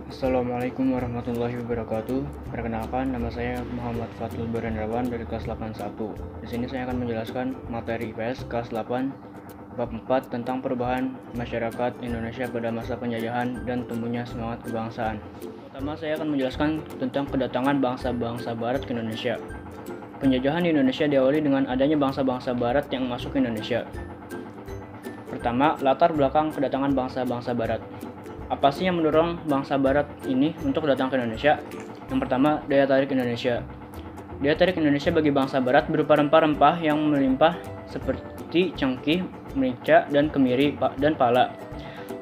Assalamualaikum warahmatullahi wabarakatuh. Perkenalkan, nama saya Muhammad Fatul Barandawan dari kelas 81. Di sini saya akan menjelaskan materi IPS kelas 8 bab 4 tentang perubahan masyarakat Indonesia pada masa penjajahan dan tumbuhnya semangat kebangsaan. Pertama, saya akan menjelaskan tentang kedatangan bangsa-bangsa barat ke Indonesia. Penjajahan di Indonesia diawali dengan adanya bangsa-bangsa barat yang masuk ke Indonesia. Pertama, latar belakang kedatangan bangsa-bangsa barat. Apa sih yang mendorong bangsa barat ini untuk datang ke Indonesia? Yang pertama, daya tarik Indonesia. Daya tarik Indonesia bagi bangsa barat berupa rempah-rempah yang melimpah seperti cengkih, merica, dan kemiri dan pala.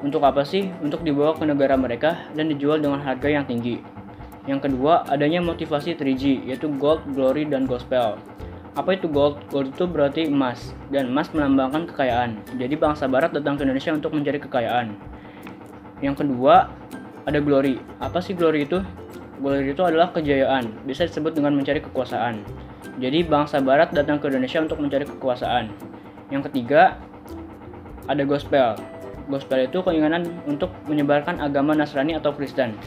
Untuk apa sih? Untuk dibawa ke negara mereka dan dijual dengan harga yang tinggi. Yang kedua, adanya motivasi 3G, yaitu gold, glory, dan gospel. Apa itu gold? Gold itu berarti emas, dan emas melambangkan kekayaan. Jadi bangsa barat datang ke Indonesia untuk mencari kekayaan. Yang kedua, ada glory. Apa sih glory itu? Glory itu adalah kejayaan, bisa disebut dengan mencari kekuasaan. Jadi bangsa barat datang ke Indonesia untuk mencari kekuasaan. Yang ketiga, ada gospel. Gospel itu keinginan untuk menyebarkan agama Nasrani atau Kristen.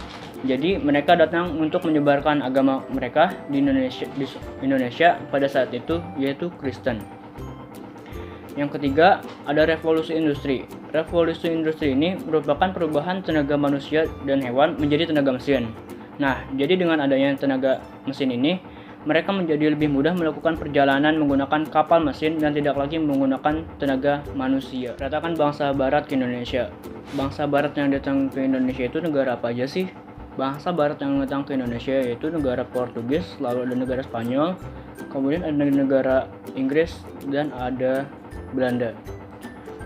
Jadi mereka datang untuk menyebarkan agama mereka di Indonesia pada saat itu, yaitu Kristen. Yang ketiga, ada revolusi industri. Revolusi industri ini merupakan perubahan tenaga manusia dan hewan menjadi tenaga mesin. Nah, jadi dengan adanya tenaga mesin ini, mereka menjadi lebih mudah melakukan perjalanan menggunakan kapal mesin dan tidak lagi menggunakan tenaga manusia. Ratakan bangsa barat ke Indonesia. Bangsa barat yang datang ke Indonesia itu negara apa aja sih? Bangsa barat yang datang ke Indonesia yaitu negara Portugis, lalu ada negara Spanyol, kemudian ada negara Inggris, dan ada Belanda.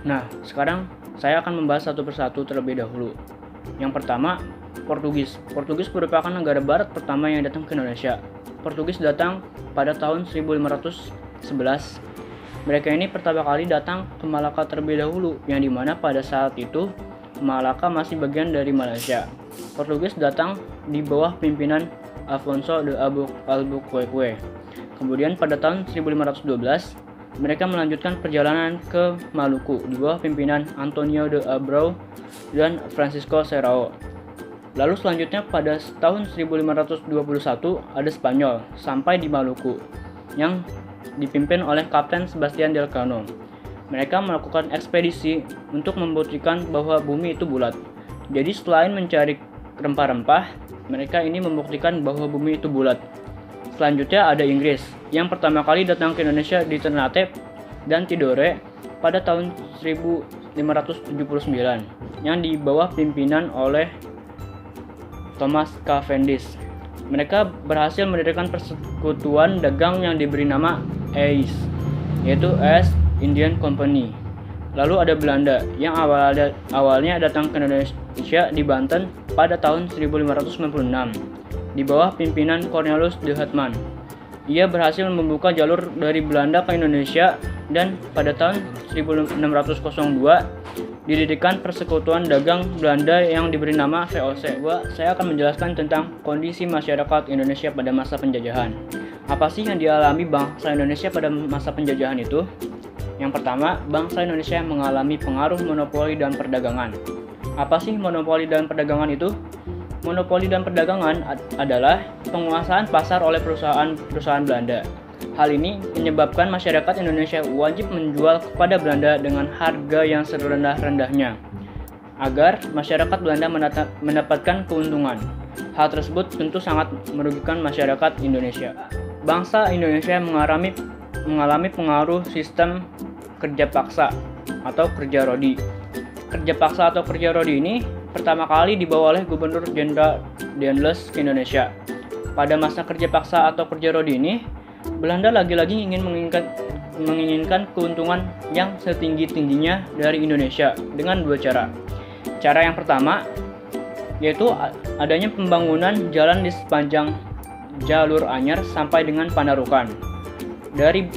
Nah, sekarang saya akan membahas satu persatu terlebih dahulu. Yang pertama, Portugis. Portugis merupakan negara barat pertama yang datang ke Indonesia. Portugis datang pada tahun 1511. Mereka ini pertama kali datang ke Malaka terlebih dahulu, yang dimana pada saat itu Malaka masih bagian dari Malaysia. Portugis datang di bawah pimpinan Afonso de Albuquerque. Kemudian pada tahun 1512, mereka melanjutkan perjalanan ke Maluku di bawah pimpinan Antonio de Abreu dan Francisco Serrao. Lalu selanjutnya pada tahun 1521 ada Spanyol sampai di Maluku yang dipimpin oleh Kapten Sebastian del Cano. Mereka melakukan ekspedisi untuk membuktikan bahwa bumi itu bulat. Jadi selain mencari rempah-rempah, mereka ini membuktikan bahwa bumi itu bulat. Selanjutnya ada Inggris, yang pertama kali datang ke Indonesia di Ternate dan Tidore pada tahun 1579, yang di bawah pimpinan oleh Thomas Cavendish. Mereka berhasil mendirikan persekutuan dagang yang diberi nama EIS, yaitu East Indian Company. Lalu ada Belanda, yang awalnya datang ke Indonesia di Banten pada tahun 1596. Di bawah pimpinan Cornelis de Houtman. Ia berhasil membuka jalur dari Belanda ke Indonesia dan pada tahun 1602 didirikan Persekutuan Dagang Belanda yang diberi nama VOC. Saya akan menjelaskan tentang kondisi masyarakat Indonesia pada masa penjajahan. Apa sih yang dialami bangsa Indonesia pada masa penjajahan itu? Yang pertama, bangsa Indonesia mengalami pengaruh monopoli dan perdagangan. Apa sih monopoli dan perdagangan itu? Monopoli dan perdagangan adalah penguasaan pasar oleh perusahaan Belanda. Hal ini menyebabkan masyarakat Indonesia wajib menjual kepada Belanda dengan harga yang serendah-rendahnya agar masyarakat Belanda mendapatkan keuntungan. Hal tersebut tentu sangat merugikan masyarakat Indonesia. Bangsa Indonesia mengalami pengaruh sistem kerja paksa atau kerja rodi. Kerja paksa atau kerja rodi ini pertama kali dibawa oleh Gubernur Jenderal Daendels ke Indonesia. Pada masa kerja paksa atau kerja rodi ini, Belanda lagi-lagi ingin menginginkan keuntungan yang setinggi-tingginya dari Indonesia dengan dua cara. Cara yang pertama yaitu adanya pembangunan jalan di sepanjang jalur Anyar sampai dengan Panarukan.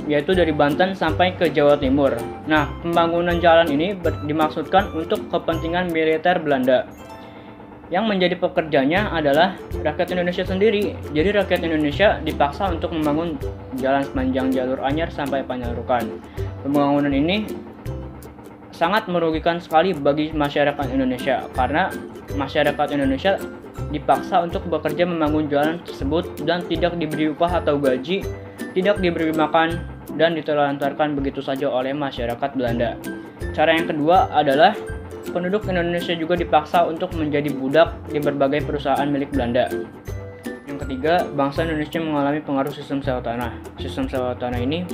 Yaitu dari Banten sampai ke Jawa Timur. Nah, pembangunan jalan ini dimaksudkan untuk kepentingan militer Belanda. Yang menjadi pekerjanya adalah rakyat Indonesia sendiri. Jadi rakyat Indonesia dipaksa untuk membangun jalan sepanjang jalur Anyar sampai Panarukan. Pembangunan ini sangat merugikan sekali bagi masyarakat Indonesia, karena masyarakat Indonesia dipaksa untuk bekerja membangun jalan tersebut dan tidak diberi upah atau gaji, tidak diberi makan, dan ditelantarkan begitu saja oleh masyarakat Belanda. Cara yang kedua adalah penduduk Indonesia juga dipaksa untuk menjadi budak di berbagai perusahaan milik Belanda. Yang ketiga, bangsa Indonesia mengalami pengaruh sistem sewa tanah. Sistem sewa tanah ini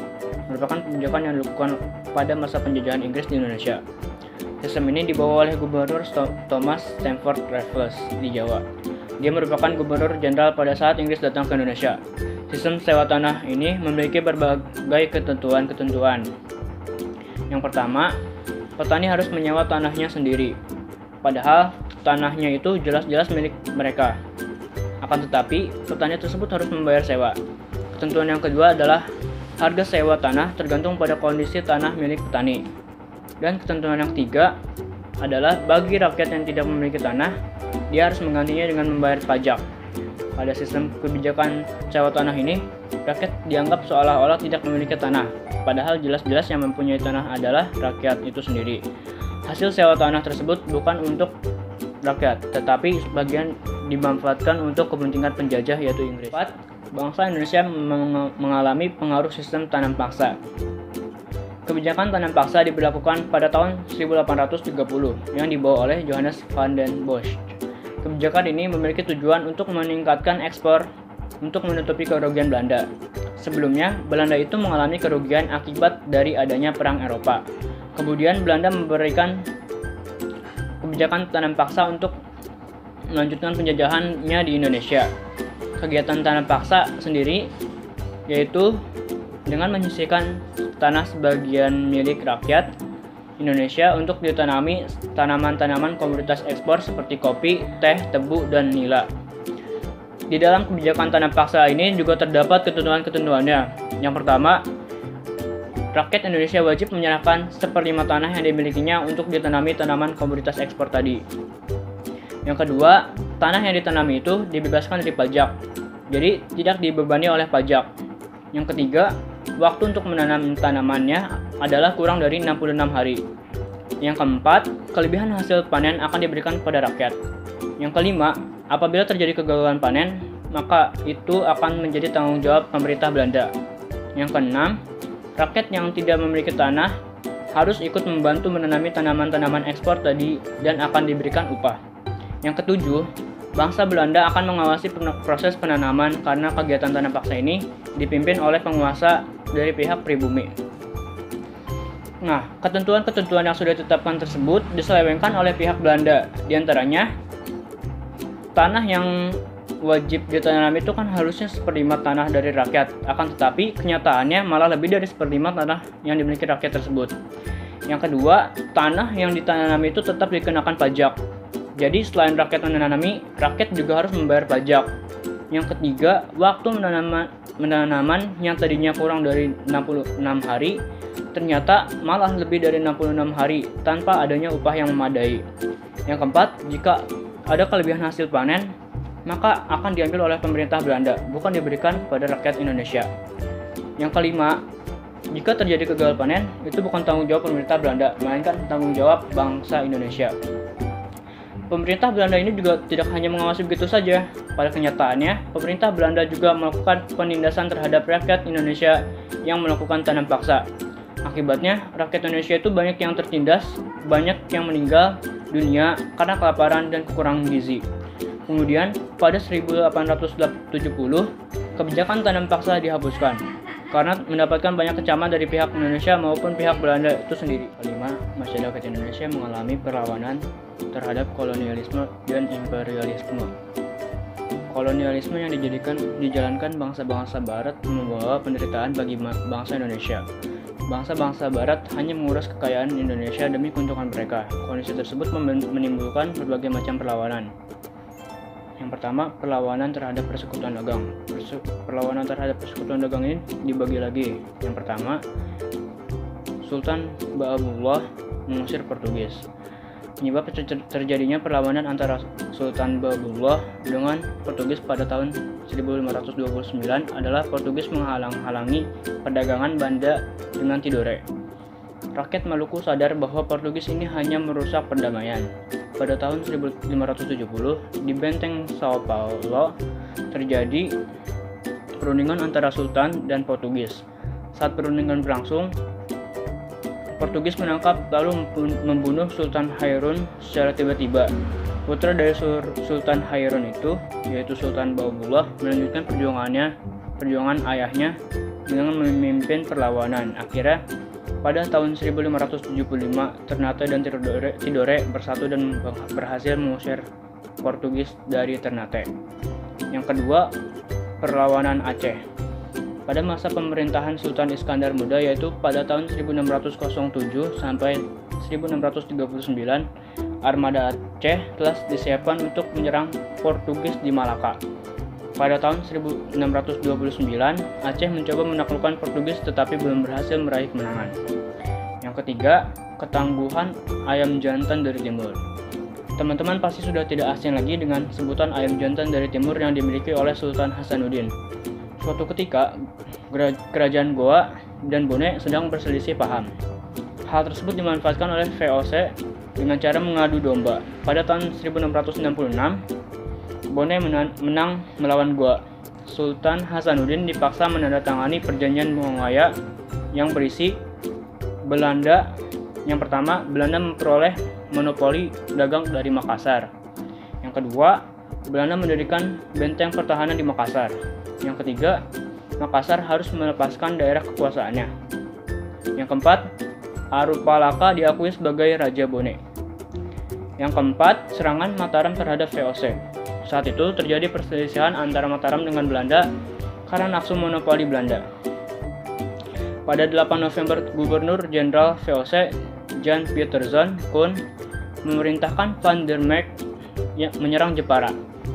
merupakan kebijakan yang dilakukan pada masa penjajahan Inggris di Indonesia. Sistem ini dibawa oleh Gubernur Thomas Stamford Raffles di Jawa. Dia merupakan Gubernur Jenderal pada saat Inggris datang ke Indonesia. Sistem sewa tanah ini memiliki berbagai ketentuan. Yang pertama, petani harus menyewa tanahnya sendiri, padahal tanahnya itu jelas-jelas milik mereka. Akan tetapi, petani tersebut harus membayar sewa. Ketentuan yang kedua adalah harga sewa tanah tergantung pada kondisi tanah milik petani. Dan ketentuan yang ketiga adalah bagi rakyat yang tidak memiliki tanah, dia harus menggantinya dengan membayar pajak. Pada sistem kebijakan sewa tanah ini, rakyat dianggap seolah-olah tidak memiliki tanah, padahal jelas-jelas yang mempunyai tanah adalah rakyat itu sendiri. Hasil sewa tanah tersebut bukan untuk rakyat, tetapi sebagian dimanfaatkan untuk kepentingan penjajah yaitu Inggris. 4. Bangsa Indonesia mengalami pengaruh sistem tanam paksa. Kebijakan tanam paksa diberlakukan pada tahun 1830 yang dibawa oleh Johannes van den Bosch. Kebijakan ini memiliki tujuan untuk meningkatkan ekspor untuk menutupi kerugian Belanda. Sebelumnya, Belanda itu mengalami kerugian akibat dari adanya Perang Eropa. Kemudian Belanda memberikan kebijakan tanam paksa untuk melanjutkan penjajahannya di Indonesia. Kegiatan tanam paksa sendiri yaitu dengan menyisihkan tanah sebagian milik rakyat Indonesia untuk ditanami tanaman-tanaman komoditas ekspor seperti kopi, teh, tebu, dan nila. Di dalam kebijakan tanam paksa ini juga terdapat ketentuan-ketentuannya. Yang pertama, rakyat Indonesia wajib menyerahkan 1/5 tanah yang dimilikinya untuk ditanami tanaman komoditas ekspor tadi. Yang kedua, tanah yang ditanami itu dibebaskan dari pajak, jadi tidak dibebani oleh pajak. Yang ketiga, waktu untuk menanam tanamannya adalah kurang dari 66 hari. Yang keempat, kelebihan hasil panen akan diberikan kepada rakyat. Yang kelima, apabila terjadi kegagalan panen, maka itu akan menjadi tanggung jawab pemerintah Belanda. Yang keenam, rakyat yang tidak memiliki tanah harus ikut membantu menanami tanaman-tanaman ekspor tadi dan akan diberikan upah. Yang ketujuh, bangsa Belanda akan mengawasi proses penanaman karena kegiatan tanam paksa ini dipimpin oleh penguasa dari pihak pribumi. Nah, ketentuan-ketentuan yang sudah ditetapkan tersebut diselewengkan oleh pihak Belanda. Di antaranya, tanah yang wajib ditanami itu kan harusnya 1/5 tanah dari rakyat. Akan tetapi, kenyataannya malah lebih dari 1/5 tanah yang dimiliki rakyat tersebut. Yang kedua, tanah yang ditanami itu tetap dikenakan pajak. Jadi, selain rakyat menanami, rakyat juga harus membayar pajak. Yang ketiga, waktu menanaman yang tadinya kurang dari 66 hari, ternyata malah lebih dari 66 hari tanpa adanya upah yang memadai. Yang keempat, jika ada kelebihan hasil panen, maka akan diambil oleh pemerintah Belanda, bukan diberikan pada rakyat Indonesia. Yang kelima, jika terjadi gagal panen, itu bukan tanggung jawab pemerintah Belanda, melainkan tanggung jawab bangsa Indonesia. Pemerintah Belanda ini juga tidak hanya mengawasi begitu saja. Pada kenyataannya, pemerintah Belanda juga melakukan penindasan terhadap rakyat Indonesia yang melakukan tanam paksa. Akibatnya, rakyat Indonesia itu banyak yang tertindas, banyak yang meninggal dunia karena kelaparan dan kekurangan gizi. Kemudian, pada 1870, kebijakan tanam paksa dihapuskan karena mendapatkan banyak kecaman dari pihak Indonesia maupun pihak Belanda itu sendiri. Kelima, masyarakat Indonesia mengalami perlawanan terhadap kolonialisme dan imperialisme. Kolonialisme yang dijalankan bangsa-bangsa Barat membawa penderitaan bagi bangsa Indonesia. Bangsa-bangsa Barat hanya mengurus kekayaan Indonesia demi keuntungan mereka. Kondisi tersebut menimbulkan berbagai macam perlawanan. Yang pertama, perlawanan terhadap persekutuan dagang. Perlawanan terhadap persekutuan dagang ini dibagi lagi. Yang pertama, Sultan Ba'abullah mengusir Portugis. Penyebab terjadinya perlawanan antara Sultan Ba'abullah dengan Portugis pada tahun 1529 adalah Portugis menghalang-halangi perdagangan Banda dengan Tidore. rakyat Maluku sadar bahwa Portugis ini hanya merusak perdamaian. Pada tahun 1570, di benteng Sao Paulo terjadi perundingan antara Sultan dan Portugis. Saat perundingan berlangsung, Portugis menangkap lalu membunuh Sultan Hairun secara tiba-tiba. Putra dari Sultan Hairun itu, yaitu Sultan Baubullah, melanjutkan perjuangan ayahnya dengan memimpin perlawanan. Akhirnya, pada tahun 1575, Ternate dan Tidore bersatu dan berhasil mengusir Portugis dari Ternate. Yang kedua, perlawanan Aceh. Pada masa pemerintahan Sultan Iskandar Muda, yaitu pada tahun 1607 sampai 1639, armada Aceh telah disiapkan untuk menyerang Portugis di Malaka. Pada tahun 1629, Aceh mencoba menaklukkan Portugis tetapi belum berhasil meraih kemenangan. Yang ketiga, ketangguhan ayam jantan dari timur. Teman-teman pasti sudah tidak asing lagi dengan sebutan ayam jantan dari timur yang dimiliki oleh Sultan Hasanuddin. Suatu ketika, kerajaan Goa dan Bone sedang berselisih paham. Hal tersebut dimanfaatkan oleh VOC dengan cara mengadu domba. Pada tahun 1666, Bone menang melawan Goa. Sultan Hasanuddin dipaksa menandatangani perjanjian Bongaya yang berisi yang pertama, Belanda memperoleh monopoli dagang dari Makassar. Yang kedua, Belanda mendirikan benteng pertahanan di Makassar. Yang ketiga, Makassar harus melepaskan daerah kekuasaannya. Yang keempat, Arupalaka diakui sebagai Raja Bone. Yang keempat, serangan Mataram terhadap VOC. Saat itu terjadi perselisihan antara Mataram dengan Belanda karena nafsu monopoli Belanda. Pada 8 November, Gubernur Jenderal VOC Jan Pieterszoon Koen memerintahkan Van der Merch menyerang Jepara.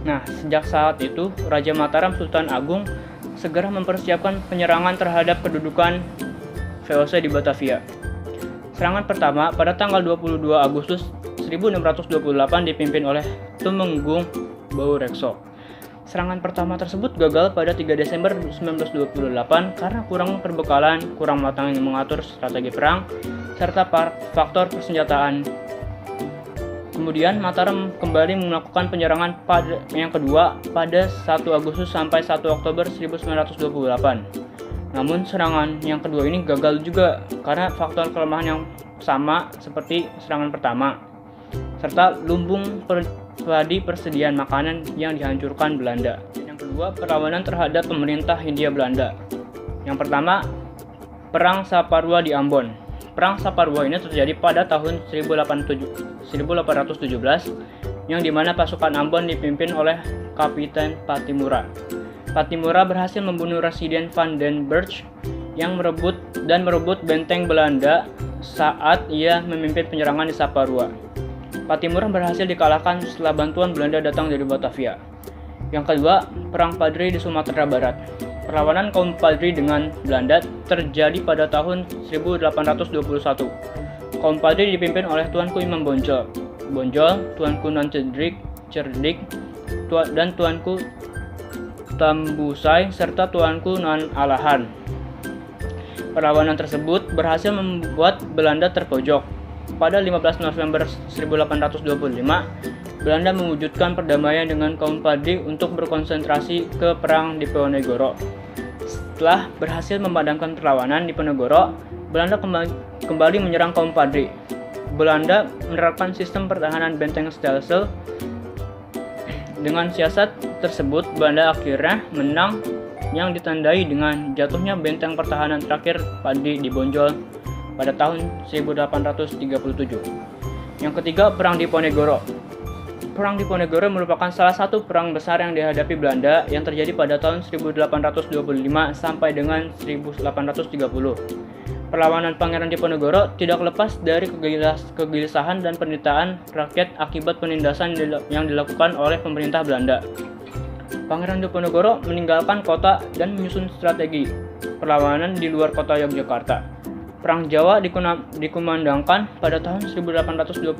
Nah, sejak saat itu, Raja Mataram Sultan Agung segera mempersiapkan penyerangan terhadap kedudukan VOC di Batavia. Serangan pertama pada tanggal 22 Agustus 1628 dipimpin oleh Tumenggung Baurekso. Serangan pertama tersebut gagal pada 3 Desember 1928 karena kurang perbekalan, kurang matang yang mengatur strategi perang, serta faktor persenjataan. Kemudian Mataram kembali melakukan penyerangan yang kedua pada 1 Agustus sampai 1 Oktober 1928. Namun serangan yang kedua ini gagal juga karena faktor kelemahan yang sama seperti serangan pertama, serta lumbung persediaan makanan yang dihancurkan Belanda. Yang kedua, perlawanan terhadap pemerintah Hindia Belanda. Yang pertama, Perang Saparua di Ambon. Perang Saparua ini terjadi pada tahun 1817, yang dimana pasukan Ambon dipimpin oleh Kapiten Patimura. Patimura berhasil membunuh Residen Van den Burch yang merebut benteng Belanda saat ia memimpin penyerangan di Saparua. Patimura berhasil dikalahkan setelah bantuan Belanda datang dari Batavia. Yang kedua, Perang Padri di Sumatera Barat. Perlawanan kaum Padri dengan Belanda terjadi pada tahun 1821. Kaum Padri dipimpin oleh Tuanku Imam Bonjol, Tuanku Nan Cerdik, dan Tuanku Tambusai, serta Tuanku Nan Alahan. Perlawanan tersebut berhasil membuat Belanda terpojok. Pada 15 November 1825, Belanda mewujudkan perdamaian dengan kaum Padri untuk berkonsentrasi ke perang di Ponegoro. Setelah berhasil memadamkan perlawanan di Ponegoro, Belanda kembali menyerang kaum Padri. Belanda menerapkan sistem pertahanan benteng stelsel. Dengan siasat tersebut, Belanda akhirnya menang yang ditandai dengan jatuhnya benteng pertahanan terakhir Padri di Bonjol pada tahun 1837. Yang ketiga, Perang di Ponegoro. Perang di Ponegoro merupakan salah satu perang besar yang dihadapi Belanda yang terjadi pada tahun 1825 sampai dengan 1830. Perlawanan Pangeran Diponegoro tidak lepas dari kegelisahan dan penderitaan rakyat akibat penindasan yang dilakukan oleh pemerintah Belanda. Pangeran Diponegoro meninggalkan kota dan menyusun strategi perlawanan di luar kota Yogyakarta. Perang Jawa dikumandangkan pada tahun 1825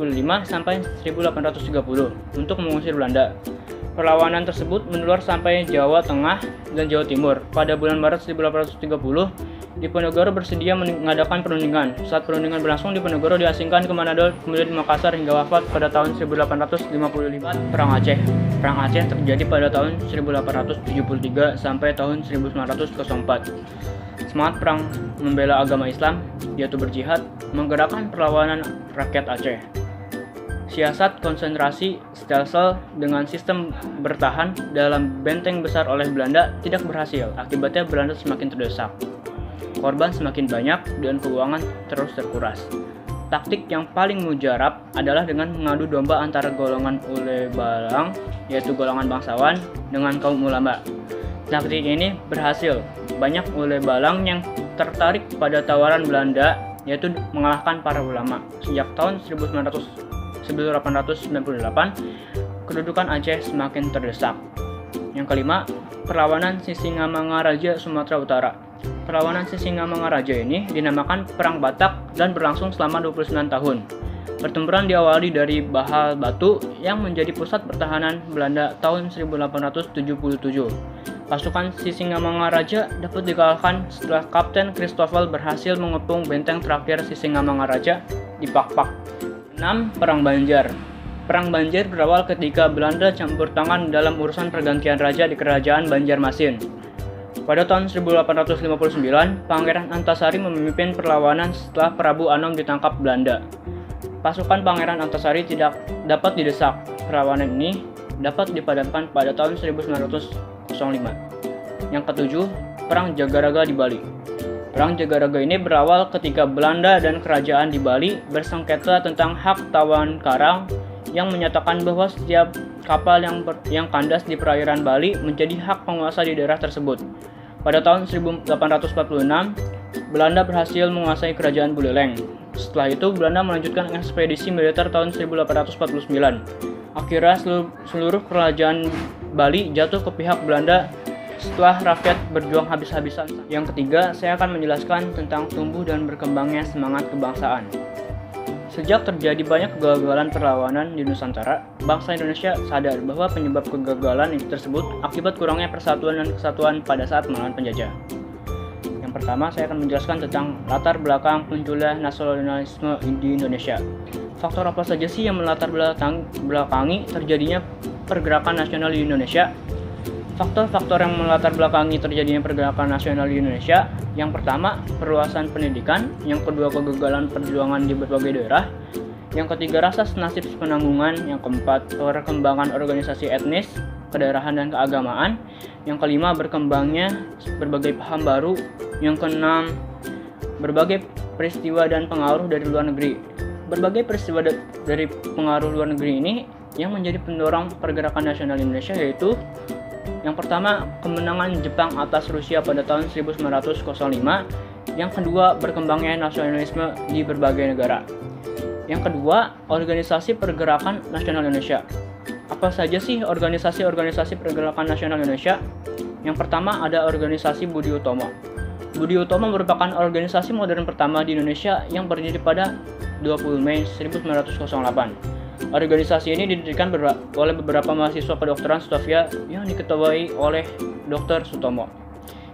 sampai 1830 untuk mengusir Belanda. Perlawanan tersebut menular sampai Jawa Tengah dan Jawa Timur. Pada bulan Maret 1830, Diponegoro bersedia mengadakan perundingan. Saat perundingan berlangsung, Diponegoro diasingkan ke Manado, kemudian di Makassar hingga wafat pada tahun 1855. Perang Aceh. Perang Aceh terjadi pada tahun 1873 sampai tahun 1904. Semangat perang membela agama Islam, yaitu berjihad, menggerakkan perlawanan rakyat Aceh. Siasat konsentrasi Stelsel dengan sistem bertahan dalam benteng besar oleh Belanda tidak berhasil. Akibatnya Belanda semakin terdesak. Korban semakin banyak dan keuangan terus terkuras. Taktik yang paling mujarab adalah dengan mengadu domba antara golongan ule balang, yaitu golongan bangsawan, dengan kaum ulama. Taktik ini berhasil. Banyak ule balang yang tertarik pada tawaran Belanda, yaitu mengalahkan para ulama. Sejak tahun 1898, kedudukan Aceh semakin terdesak. Yang kelima, perlawanan Sisingamangaraja Sumatera Utara. Perlawanan Sisingamangaraja ini dinamakan Perang Batak dan berlangsung selama 29 tahun. Pertempuran diawali dari Bahal Batu yang menjadi pusat pertahanan Belanda tahun 1877. Pasukan Sisingamangaraja dapat dikalahkan setelah Kapten Christoffel berhasil mengepung benteng terakhir Sisingamangaraja di Pakpak. 6. Perang Banjar. Perang Banjar berawal ketika Belanda campur tangan dalam urusan pergantian raja di Kerajaan Banjarmasin. Pada tahun 1859, Pangeran Antasari memimpin perlawanan setelah Prabu Anom ditangkap Belanda. Pasukan Pangeran Antasari tidak dapat didesak. Perlawanan ini dapat dipadamkan pada tahun 1905. Yang ketujuh, Perang Jagaraga di Bali. Perang Jagaraga ini berawal ketika Belanda dan kerajaan di Bali bersengketa tentang hak tawan karang yang menyatakan bahwa setiap kapal yang kandas di perairan Bali menjadi hak penguasa di daerah tersebut. Pada tahun 1846, Belanda berhasil menguasai kerajaan Buleleng. Setelah itu, Belanda melanjutkan ekspedisi militer tahun 1849. Akhirnya, seluruh kerajaan Bali jatuh ke pihak Belanda setelah rakyat berjuang habis-habisan. Yang ketiga, saya akan menjelaskan tentang tumbuh dan berkembangnya semangat kebangsaan. Sejak terjadi banyak kegagalan perlawanan di Nusantara, bangsa Indonesia sadar bahwa penyebab kegagalan tersebut akibat kurangnya persatuan dan kesatuan pada saat melawan penjajah. Yang pertama, saya akan menjelaskan tentang latar belakang munculnya nasionalisme di Indonesia. Faktor apa saja sih yang melatar belakangi terjadinya pergerakan nasional di Indonesia? Faktor-faktor yang melatar belakangi terjadinya pergerakan nasional di Indonesia, yang pertama, perluasan pendidikan, yang kedua, kegagalan perjuangan di berbagai daerah, yang ketiga, rasa senasib penanggungan, yang keempat, perkembangan organisasi etnis, kedaerahan dan keagamaan, yang kelima, berkembangnya berbagai paham baru, yang keenam, berbagai peristiwa dan pengaruh dari luar negeri. Berbagai peristiwa dari pengaruh luar negeri ini yang menjadi pendorong pergerakan nasional Indonesia, yaitu yang pertama, kemenangan Jepang atas Rusia pada tahun 1905. Yang kedua, berkembangnya nasionalisme di berbagai negara. Yang kedua, organisasi pergerakan nasional Indonesia. Apa saja sih organisasi pergerakan nasional Indonesia? Yang pertama, ada organisasi Budi Utomo. Budi Utomo merupakan organisasi modern pertama di Indonesia yang berdiri pada 20 Mei 1908. Organisasi ini didirikan oleh beberapa mahasiswa kedokteran Stovia yang diketuai oleh Dr. Sutomo.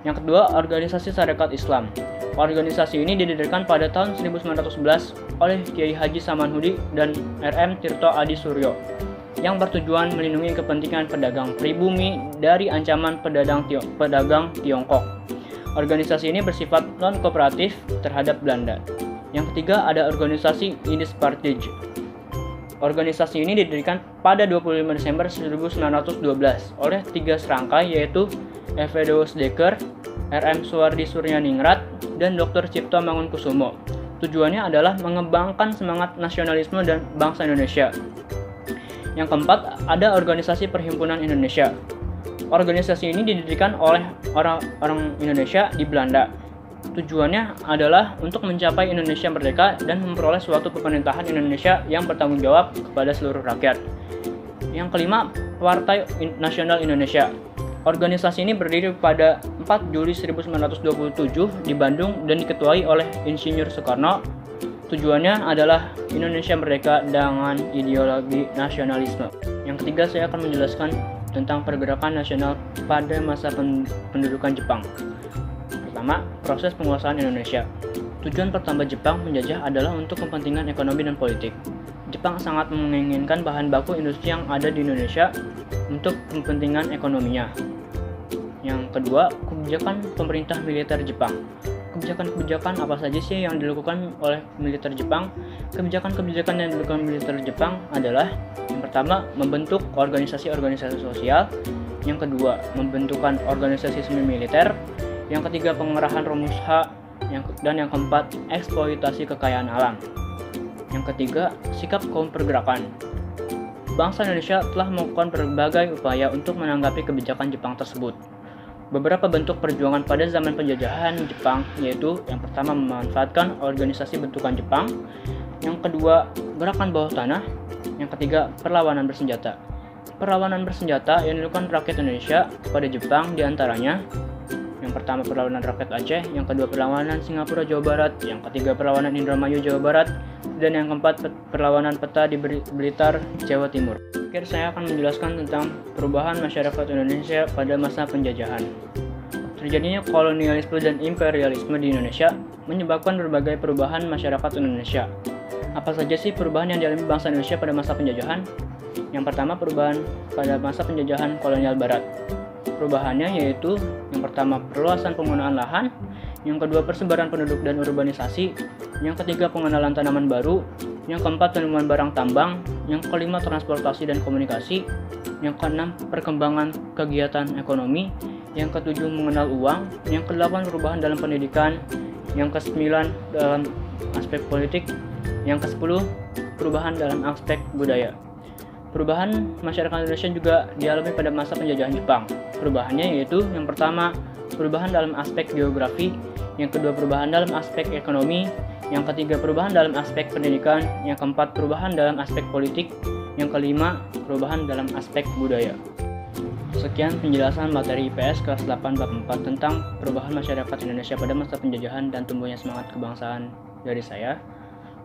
Yang kedua, Organisasi Sarekat Islam. Organisasi ini didirikan pada tahun 1911 oleh Kiai Haji Samanhudi dan R.M. Tirto Adi Suryo yang bertujuan melindungi kepentingan pedagang pribumi dari ancaman pedagang Tiongkok. Organisasi ini bersifat non-kooperatif terhadap Belanda. Yang ketiga, ada organisasi Indispartij. Organisasi ini didirikan pada 25 Desember 1912 oleh tiga serangkai, yaitu Evedeus Dekker, R.M. Suwardi Suryaningrat, dan Dr. Cipto Mangunkusumo. Tujuannya adalah mengembangkan semangat nasionalisme dan bangsa Indonesia. Yang keempat, ada Organisasi Perhimpunan Indonesia. Organisasi ini didirikan oleh orang-orang Indonesia di Belanda. Tujuannya adalah untuk mencapai Indonesia merdeka dan memperoleh suatu pemerintahan Indonesia yang bertanggung jawab kepada seluruh rakyat. Yang kelima, Partai Nasional Indonesia. Organisasi ini berdiri pada 4 Juli 1927 di Bandung dan diketuai oleh Insinyur Soekarno. Tujuannya adalah Indonesia merdeka dengan ideologi nasionalisme. Yang ketiga, saya akan menjelaskan tentang pergerakan nasional pada masa pendudukan Jepang. Pertama, pertama, proses penguasaan Indonesia. Tujuan pertama Jepang menjajah adalah untuk kepentingan ekonomi dan politik. Jepang sangat menginginkan bahan baku industri yang ada di Indonesia untuk kepentingan ekonominya. Yang kedua, kebijakan pemerintah militer Jepang. Kebijakan-kebijakan apa saja sih yang dilakukan oleh militer Jepang? Kebijakan-kebijakan yang dilakukan militer Jepang adalah yang pertama, membentuk organisasi-organisasi sosial. Yang kedua, membentukan organisasi semi militer. Yang ketiga, pengerahan rumus H. Dan yang keempat, eksploitasi kekayaan alam. Yang ketiga, sikap kaum pergerakan. Bangsa Indonesia telah melakukan berbagai upaya untuk menanggapi kebijakan Jepang tersebut. Beberapa bentuk perjuangan pada zaman penjajahan Jepang yaitu yang pertama memanfaatkan organisasi bentukan Jepang, yang kedua gerakan bawah tanah, yang ketiga perlawanan bersenjata. Perlawanan bersenjata yang dilakukan rakyat Indonesia kepada Jepang diantaranya yang pertama perlawanan rakyat Aceh, yang kedua perlawanan Singapura Jawa Barat, yang ketiga perlawanan Indramayu Jawa Barat, dan yang keempat perlawanan peta di Blitar Jawa Timur. Akhir saya akan menjelaskan tentang perubahan masyarakat Indonesia pada masa penjajahan. Terjadinya kolonialisme dan imperialisme di Indonesia menyebabkan berbagai perubahan masyarakat Indonesia. Apa saja sih perubahan yang dialami bangsa Indonesia pada masa penjajahan? Yang pertama, perubahan pada masa penjajahan kolonial Barat. Perubahannya yaitu yang pertama perluasan penggunaan lahan, yang kedua persebaran penduduk dan urbanisasi, yang ketiga pengenalan tanaman baru, yang keempat penemuan barang tambang, yang kelima transportasi dan komunikasi, yang keenam perkembangan kegiatan ekonomi, yang ketujuh mengenal uang, yang kedelapan perubahan dalam pendidikan, yang kesembilan dalam aspek politik, yang kesepuluh perubahan dalam aspek budaya. Perubahan masyarakat Indonesia juga dialami pada masa penjajahan Jepang. Perubahannya yaitu yang pertama, perubahan dalam aspek geografi, yang kedua perubahan dalam aspek ekonomi, yang ketiga perubahan dalam aspek pendidikan, yang keempat perubahan dalam aspek politik, yang kelima perubahan dalam aspek budaya. Sekian penjelasan materi IPS kelas 8 bab 4 tentang perubahan masyarakat Indonesia pada masa penjajahan dan tumbuhnya semangat kebangsaan dari saya.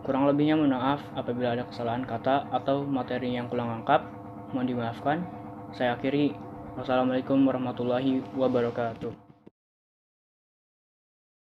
Kurang lebihnya mohon maaf apabila ada kesalahan kata atau materi yang kurang lengkap, mohon dimaafkan. Saya akhiri. Wassalamualaikum warahmatullahi wabarakatuh.